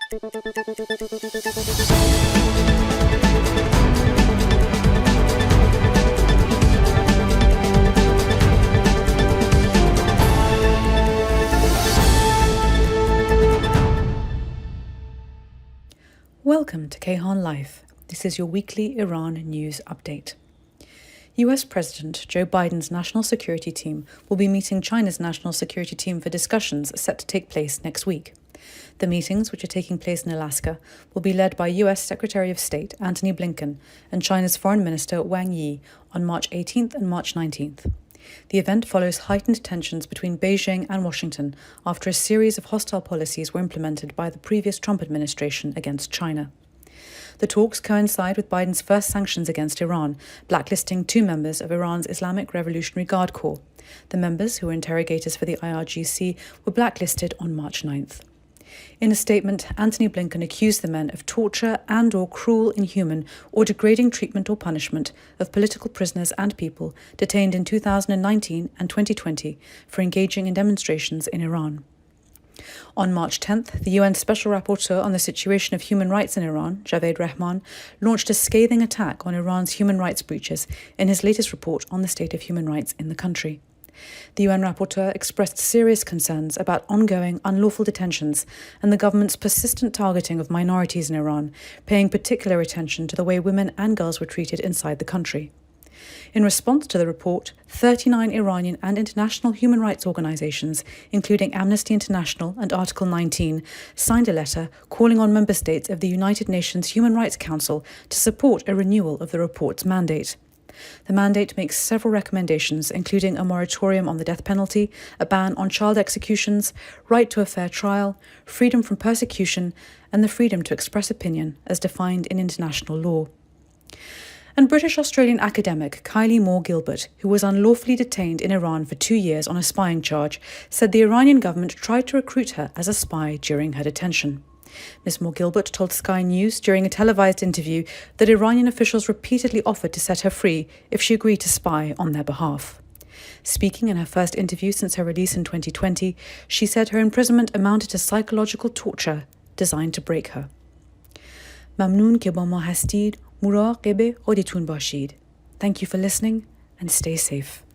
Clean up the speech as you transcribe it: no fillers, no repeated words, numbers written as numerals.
Welcome to Kayhan Live. This is your weekly Iran news update. US President Joe Biden's national security team will be meeting China's national security team for discussions set to take place next week. The meetings, which are taking place in Alaska, will be led by US Secretary of State Antony Blinken and China's Foreign Minister Wang Yi on March 18th and March 19th. The event follows heightened tensions between Beijing and Washington after a series of hostile policies were implemented by the previous Trump administration against China. The talks coincide with Biden's first sanctions against Iran, blacklisting 2 members of Iran's Islamic Revolutionary Guard Corps. The members, who were interrogators for the IRGC, were blacklisted on March 9th. In a statement, Antony Blinken accused the men of torture and/or cruel, inhuman, or degrading treatment or punishment of political prisoners and people detained in 2019 and 2020 for engaging in demonstrations in Iran. On March 10th, the UN Special Rapporteur on the situation of human rights in Iran, Javed Rahman, launched a scathing attack on Iran's human rights breaches in his latest report on the state of human rights in the country. The UN rapporteur expressed serious concerns about ongoing unlawful detentions and the government's persistent targeting of minorities in Iran, paying particular attention to the way women and girls were treated inside the country. In response to the report, 39 Iranian and international human rights organizations, including Amnesty International and Article 19, signed a letter calling on member states of the United Nations Human Rights Council to support a renewal of the report's mandate. The mandate makes several recommendations, including a moratorium on the death penalty, a ban on child executions, right to a fair trial, freedom from persecution, and the freedom to express opinion as defined in international law. And British-Australian academic Kylie Moore-Gilbert, who was unlawfully detained in Iran for 2 years on a spying charge, said the Iranian government tried to recruit her as a spy during her detention. Ms. Moore-Gilbert told Sky News during a televised interview that Iranian officials repeatedly offered to set her free if she agreed to spy on their behalf. Speaking in her first interview since her release in 2020, she said her imprisonment amounted to psychological torture designed to break her. ممنون که با ما هستید. مراقب خودتون باشید. Thank you for listening and stay safe.